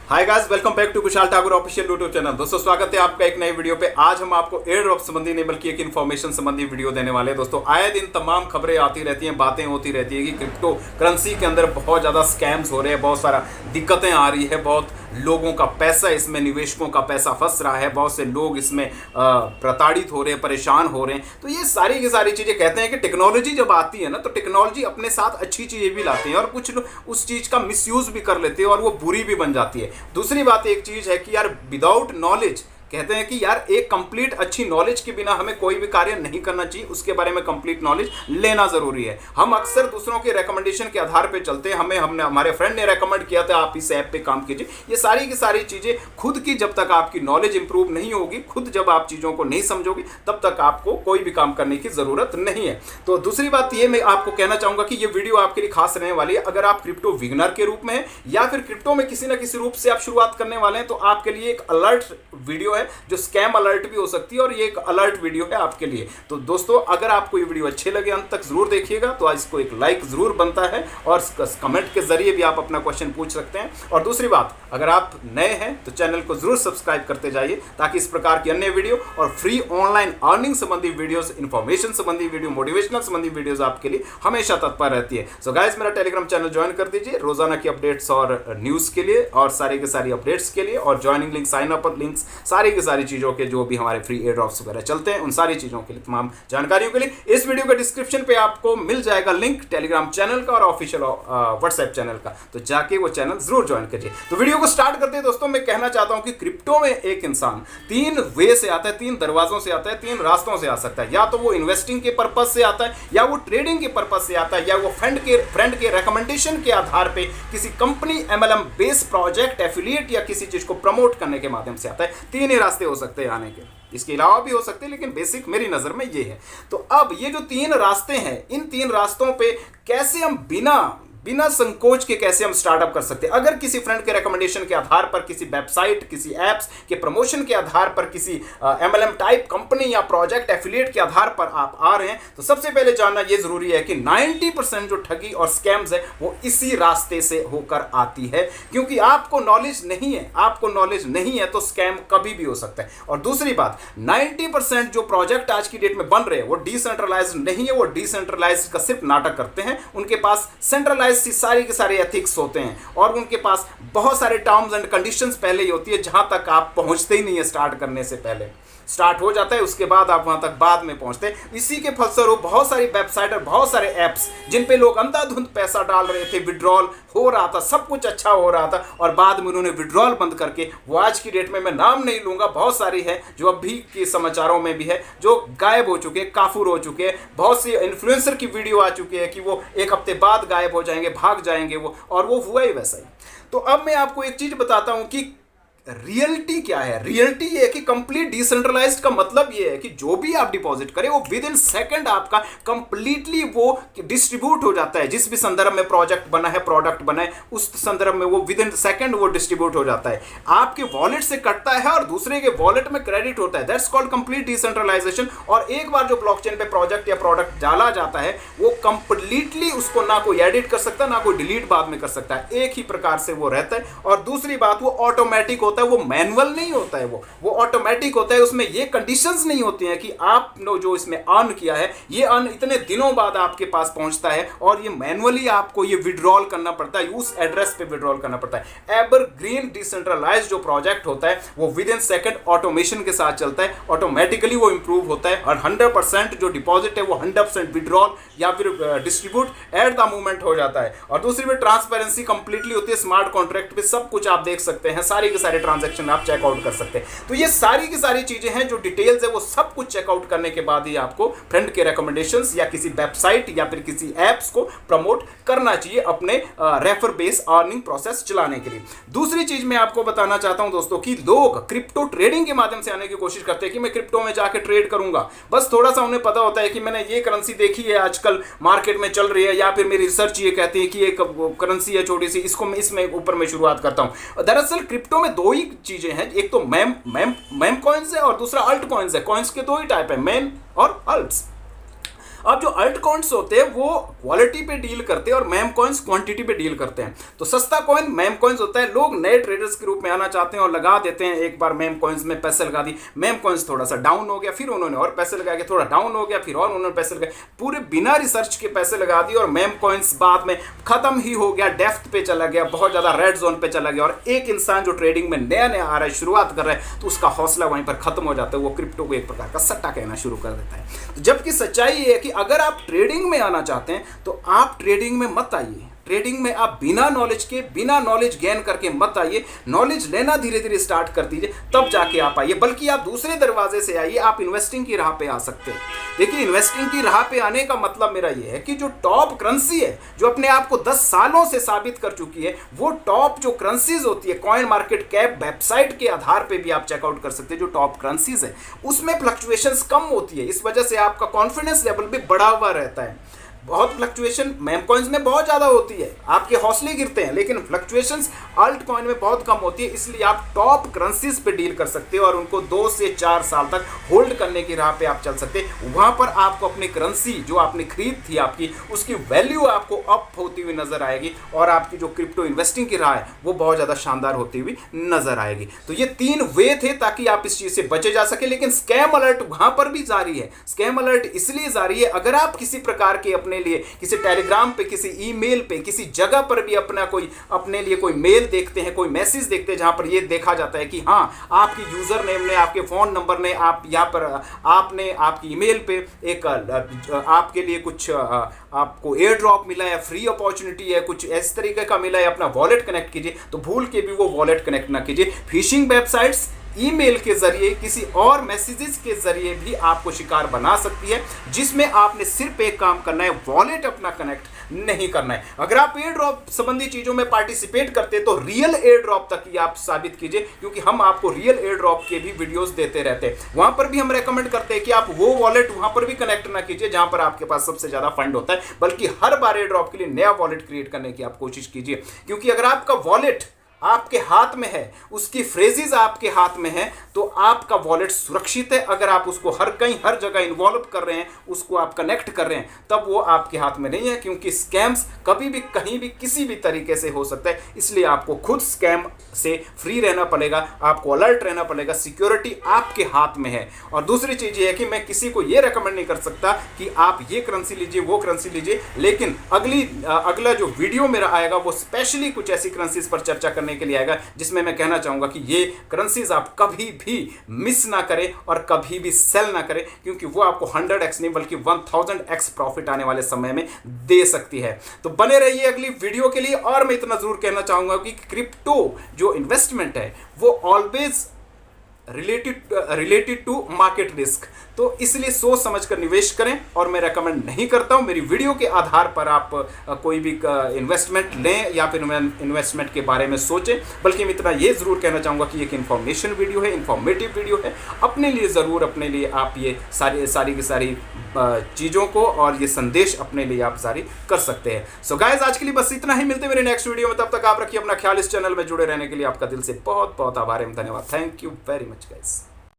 Hi guys, welcome back to Kushal Thakur official YouTube channel. दोस्तों स्वागत है आपका एक नई वीडियो पे। आज हम आपको एयर ड्रॉप संबंधी नहीं बल्कि एक इन्फॉर्मेशन संबंधी वीडियो देने वाले हैं। दोस्तों आए दिन तमाम खबरें आती रहती हैं, बातें होती रहती है कि क्रिप्टो करेंसी के अंदर बहुत ज़्यादा स्कैम्स हो रहे हैं, बहुत सारा दिक्कतें आ रही है, बहुत लोगों का पैसा इसमें, निवेशकों का पैसा फंस रहा है, बहुत से लोग इसमें प्रताड़ित हो रहे हैं, परेशान हो रहे हैं। तो ये सारी की सारी चीज़ें कहते हैं कि टेक्नोलॉजी जब आती है ना, तो टेक्नोलॉजी अपने साथ अच्छी चीज़ें भी लाती है और कुछ लोग उस चीज़ का मिसयूज़ भी कर लेते हैं और वो बुरी भी बन जाती है। दूसरी बात एक चीज़ है कि यार विदाउट नॉलेज, कहते हैं कि यार एक कंप्लीट अच्छी नॉलेज के बिना हमें कोई भी कार्य नहीं करना चाहिए, उसके बारे में कंप्लीट नॉलेज लेना जरूरी है। हम अक्सर दूसरों के रेकमेंडेशन के आधार पे चलते हैं, हमने हमारे फ्रेंड ने रेकमेंड किया था आप इस ऐप पे काम कीजिए। ये सारी की सारी चीजें खुद की जब तक आपकी नॉलेज इंप्रूव नहीं होगी, खुद जब आप चीजों को नहीं समझोगी, तब तक आपको कोई भी काम करने की जरूरत नहीं है। तो दूसरी बात ये मैं आपको कहना चाहूंगा कि ये वीडियो आपके लिए खास रहने वाली है। अगर आप क्रिप्टो बिगिनर के रूप में है या फिर क्रिप्टो में किसी ना किसी रूप से आप शुरुआत करने वाले हैं, तो आपके लिए एक अलर्ट वीडियो है, जो स्कैम अलर्ट भी हो सकती है और ये एक अलर्ट वीडियो है आपके लिए। तो दोस्तों अगर आपको ये वीडियो अच्छे लगे, अंत तक जरूर देखिएगा, तो इसको एक लाइक जरूर बनता है और कमेंट के जरिए भी आप अपना क्वेश्चन पूछ सकते हैं। और दूसरी बात, अगर आप नए हैं तो चैनल को जरूर सब्सक्राइब करते जाइए, ताकि इस प्रकार की अन्य वीडियो और फ्री ऑनलाइन अर्निंग संबंधी वीडियोस, इन्फॉर्मेशन संबंधी वीडियो, मोटिवेशनल संबंधी वीडियोस आपके लिए हमेशा तत्पर रहती है। सो गाइस, मेरा टेलीग्राम चैनल ज्वाइन कर दीजिए रोजाना की अपडेट्स और न्यूज के लिए और सारी की सारी अपडेट्स के लिए, और joining link, sign up links, सारी की सारी चीजों के जो भी हमारे फ्री एयर ड्रॉप्स वगैरह चलते हैं, उन सारी चीजों के लिए, तमाम जानकारियों के लिए इस वीडियो के डिस्क्रिप्शन पे आपको मिल जाएगा लिंक टेलीग्राम चैनल का और ऑफिशियल व्हाट्सएप चैनल का, तो जाके वो चैनल जरूर ज्वाइन करिए। तो वीडियो को स्टार्ट करते हैं। दोस्तों मैं कहना चाहता हूं कि क्रिप्टो में एक इंसान 3 वे से आता है, 3 दरवाजों से आता है, 3 रास्तों से आ सकता है। या तो वो इन्वेस्टिंग के पर्पज से आता है, या वो ट्रेडिंग के पर्पज से आता है, या वो फ्रेंड के रेकमेंडेशन के आधार पे किसी company, MLM base project, affiliate या किसी चीज को प्रमोट करने के माध्यम से आता है। 3 ही रास्ते हो सकते हैं आने के, इसके अलावा भी हो सकते हैं, लेकिन बेसिक मेरी नजर में ये है। तो अब ये जो 3 रास्ते हैं, इन 3 रास्तों पे कैसे हम बिना संकोच के कैसे हम स्टार्टअप कर सकते हैं। अगर किसी फ्रेंड के रेकमेंडेशन के आधार पर, किसी वेबसाइट, किसी एप्स के प्रमोशन के आधार पर, किसी MLM टाइप कंपनी या प्रोजेक्ट, एफिलिएट के आधार पर आप आ रहे हैं, तो सबसे पहले जानना यह जरूरी है कि 90% जो ठगी और स्कैम्स है वो इसी रास्ते से होकर आती है, क्योंकि आपको नॉलेज नहीं है तो स्कैम कभी भी हो सकता है। और दूसरी बात, 90% जो प्रोजेक्ट आज की डेट में बन रहे हैं वो डिसेंट्रलाइज्ड नहीं है, वो डिसेंट्रलाइज्ड का सिर्फ नाटक करते हैं। उनके पास सेंट्रलाइज सारी के सारे एथिक्स होते हैं और उनके पास बहुत सारे टर्म्स एंड कंडीशंस पहले ही होती है, जहां तक आप पहुंचते ही नहीं है। स्टार्ट करने से पहले स्टार्ट हो जाता है, उसके बाद आप वहां तक बाद में पहुंचते हैं। इसी के फलस्वरूप बहुत सारी वेबसाइट और बहुत सारे ऐप्स जिन पे लोग अंधाधुंध पैसा डाल रहे थे, विड्रॉल हो रहा था, सब कुछ अच्छा हो रहा था, और बाद में उन्होंने विड्रॉल बंद करके, वो आज की डेट में मैं नाम नहीं लूंगा, बहुत सारी है जो अभी के समाचारों में भी है, जो गायब हो चुके हैं, काफूर हो चुके हैं। बहुत सी इन्फ्लुएंसर की वीडियो आ चुकी है कि वो एक हफ्ते बाद गायब हो जाएंगे, भाग जाएंगे वो, और वो हुआ ही वैसा ही। तो अब मैं आपको एक चीज बताता हूं कि रियलिटी क्या है। रियलिटी ये है कि कंप्लीट डिसेंट्रलाइज्ड का मतलब ये है कि जो भी आप डिपॉजिट करें वो विद इन सेकंड आपका कंप्लीटली वो डिस्ट्रीब्यूट हो जाता है। जिस भी संदर्भ में प्रोजेक्ट बना है, प्रोडक्ट बना है, उस संदर्भ में वो विद इन सेकंड वो डिस्ट्रीब्यूट हो जाता है, आपके वॉलेट से कटता है और दूसरे के वॉलेट में क्रेडिट होता है। That's called complete decentralisation. और एक बार जो ब्लॉकचेन पे प्रोजेक्ट या प्रोडक्ट डाला जाता है, वो कंप्लीटली उसको ना कोई एडिट कर सकता, ना कोई डिलीट बाद में कर सकता है, एक ही प्रकार से वो रहता है। और दूसरी बात, वो ऑटोमेटिक होता है, वो मैनुअल नहीं होता है, वो ऑटोमेटिक होता है। उसमें ये कंडीशंस नहीं होती हैं कि आपने जो इसमें अर्न किया है, ये अर्न इतने दिनों बाद आपके पास पहुंचता है, और ये मैनुअली आपको ये विड्रॉल करना पड़ता है, उस एड्रेस पे विड्रॉल करना पड़ता है। एवरग्रीन डिसेंट्रलाइज्ड जो प्रोजेक्ट होता है वो विद इन सेकंड ऑटोमेशन के साथ चलता है, ऑटोमेटिकली वो इंप्रूव होता है, और 100% जो डिपॉजिट है वो 100% विड्रॉल या फिर डिस्ट्रीब्यूट एट द मूवमेंट हो जाता है। और दूसरी बात, ट्रांसपेरेंसी कंप्लीटली होती है। स्मार्ट कॉन्ट्रैक्ट पे सब कुछ आप देख सकते हैं, सारी के सारे ट्रांजैक्शन आप चेकआउट कर सकते हैं। तो ये सारी की सारी चीजें हैं, जो डिटेल्स है वो सब कुछ चेकआउट करने के बाद ही आपको फ्रेंड के रेकमेंडेशंस या किसी वेबसाइट या फिर किसी एप्स को प्रमोट करना चाहिए अपने रेफर बेस अर्निंग प्रोसेस चलाने के लिए। दूसरी चीज मैं आपको बताना चाहता हूं दोस्तों कि लोग क्रिप्टो ट्रेडिंग के माध्यम से आने की कोशिश करते हैं कि मैं क्रिप्टो में जाके ट्रेड करूंगा। बस थोड़ा सा उन्हें पता होता है कि मैंने ये करेंसी देखी है आजकल मार्केट में चल रही है, या फिर मेरी रिसर्च ये कहती है कि एक करेंसी है छोटी सी, इसको मैं इसमें ऊपर में शुरुआत करता हूं। दरअसल क्रिप्टो में 2 ही चीजें हैं, एक तो मैम कॉइन्स है और दूसरा अल्ट कॉइन्स है। कॉइन्स के 2 ही टाइप है, मैम और अल्ट्स। अब जो अल्ट कॉइन्स होते हैं वो क्वालिटी पे डील करते हैं और मेम कॉइन्स क्वांटिटी पे डील करते हैं। तो सस्ता कॉइन मेम कॉइन्स होता है, लोग नए ट्रेडर्स के रूप में आना चाहते हैं और लगा देते हैं, एक बार मेम कॉइन्स में पैसे लगा दी, मेम कॉइन्स थोड़ा सा डाउन हो गया, फिर उन्होंने और पैसे लगा के थोड़ा डाउन हो गया, फिर और उन्होंने पैसे लगाए, पूरे बिना रिसर्च के पैसे लगा दिए और मेम कॉइन्स बाद में खत्म ही हो गया, डेप्थ पे चला गया, बहुत ज्यादा रेड जोन पे चला गया। और एक इंसान जो ट्रेडिंग में नया नया आ रहा है, शुरुआत कर रहा है, तो उसका हौसला वहीं पर खत्म हो जाता है, वो क्रिप्टो को एक प्रकार का सट्टा कहना शुरू कर देता है। तो जबकि सच्चाई ये है कि अगर आप ट्रेडिंग में आना चाहते हैं तो आप ट्रेडिंग में मत आइए। ट्रेडिंग में आप बिना नॉलेज के, बिना नॉलेज गेन करके मत आइए, नॉलेज लेना धीरे धीरे स्टार्ट कर दीजिए, तब जाके आप आइए। बल्कि आप दूसरे दरवाजे से आइए, आप इन्वेस्टिंग की राह पे आ सकते हैं। देखिए, इन्वेस्टिंग की राह पे आने का मतलब मेरा ये है कि जो टॉप करेंसी है, जो अपने आप को 10 सालों से साबित कर चुकी है, वो टॉप जो करेंसीज होती है, कॉइन मार्केट कैप वेबसाइट के आधार पे भी आप चेकआउट कर सकते हैं, जो टॉप करेंसीज है उसमें फ्लक्चुएशंस कम होती है। इस वजह से आपका कॉन्फिडेंस लेवल भी बढ़ा हुआ रहता है। बहुत फ्लक्चुएशन मेम कॉइन्स में बहुत ज़्यादा होती है, आपके हौसले गिरते हैं, लेकिन फ्लक्चुएशंस अल्ट कॉइन में बहुत कम होती है। इसलिए आप टॉप करेंसीज पे डील कर सकते हो और उनको 2 से 4 साल तक होल्ड करने की राह पे आप चल सकते हैं। वहाँ पर आपको अपनी करेंसी जो आपने खरीद थी आपकी, उसकी वैल्यू आपको अप होती हुई नजर आएगी और आपकी जो क्रिप्टो इन्वेस्टिंग की राह है वो बहुत ज़्यादा शानदार होती हुई नजर आएगी। तो ये 3 वे थे ताकि आप इस चीज़ से बचे जा सके। लेकिन स्कैम अलर्ट वहाँ पर भी जारी है। स्कैम अलर्ट इसलिए जारी है, अगर आप किसी प्रकार के अपने लिए किसी टेलीग्राम पे, किसी ईमेल पे, किसी जगह पर भी अपने लिए कोई मेल देखते हैं, कोई मैसेज देखते हैं जहां पर ये देखा जाता है कि हाँ, आपकी यूजर नेम ने, आपके फोन नंबर ने, आप यहां पर आपने आपकी ईमेल पे एक आपके लिए कुछ आपको एयर ड्रॉप मिला है, फ्री अपॉर्चुनिटी है, कुछ इस तरीके का मिला है, अपना वॉलेट कनेक्ट कीजिए, तो भूल के भी वो वॉलेट कनेक्ट ना कीजिए। फिशिंग वेबसाइट्स ईमेल के जरिए, किसी और मैसेजेस के जरिए भी आपको शिकार बना सकती है, जिसमें आपने सिर्फ एक काम करना है, वॉलेट अपना कनेक्ट नहीं करना है। अगर आप एयर ड्रॉप संबंधी चीजों में पार्टिसिपेट करते हैं तो रियल एयर ड्रॉप तक ही आप साबित कीजिए, क्योंकि हम आपको रियल एयर ड्रॉप के भी वीडियोस देते रहते हैं। वहां पर भी हम रेकमेंड करते हैं कि आप वो वॉलेट वहां पर भी कनेक्ट ना कीजिए जहां पर आपके पास सबसे ज्यादा फंड होता है, बल्कि हर बार एयर ड्रॉप के लिए नया वॉलेट क्रिएट करने की आप कोशिश कीजिए। क्योंकि अगर आपका वॉलेट आपके हाथ में है, उसकी फ्रेजेस आपके हाथ में है, तो आपका वॉलेट सुरक्षित है। अगर आप उसको हर जगह इन्वॉल्व कर रहे हैं, उसको आप कनेक्ट कर रहे हैं, तब वो आपके हाथ में नहीं है, क्योंकि स्कैम्स कभी भी, कहीं भी, किसी भी तरीके से हो सकता है। इसलिए आपको खुद स्कैम से फ्री रहना पड़ेगा, आपको अलर्ट रहना पड़ेगा, सिक्योरिटी आपके हाथ में है। और दूसरी चीज ये है कि मैं किसी को ये रेकमेंड नहीं कर सकता कि आप ये करेंसी लीजिए, वो करेंसी लीजिए, लेकिन अगला जो वीडियो मेरा आएगा वो स्पेशली कुछ ऐसी करेंसीज पर चर्चा करने के लिए आएगा, जिसमें मैं कहना चाहूंगा कि ये करेंसीज आप कभी भी मिस ना करें और कभी भी सेल ना करें, क्योंकि वो आपको 100x नहीं बल्कि 1000x प्रॉफिट आने वाले समय में दे सकती है। तो बने रहिए अगली वीडियो के लिए। और मैं इतना जरूर कहना चाहूंगा कि क्रिप्टो जो इन्वेस्टमेंट है वो always related to market risk, तो इसलिए सोच समझकर निवेश करें। और मैं रेकमेंड नहीं करता हूं मेरी वीडियो के आधार पर आप कोई भी इन्वेस्टमेंट लें या फिर इन्वेस्टमेंट के बारे में सोचें, बल्कि मैं इतना ये जरूर कहना चाहूंगा कि एक इन्फॉर्मेशन वीडियो है, इन्फॉर्मेटिव वीडियो है। अपने लिए ज़रूर, अपने लिए आप ये सारी की सारी चीज़ों को और ये संदेश अपने लिए आप जारी कर सकते हैं। सो गाइस, आज के लिए बस इतना ही। मिलते हैं मेरे नेक्स्ट वीडियो में, तब तक आप रखिए अपना ख्याल। इस चैनल में जुड़े रहने के लिए आपका दिल से बहुत बहुत आभार एवं धन्यवाद। Thank you very much guys.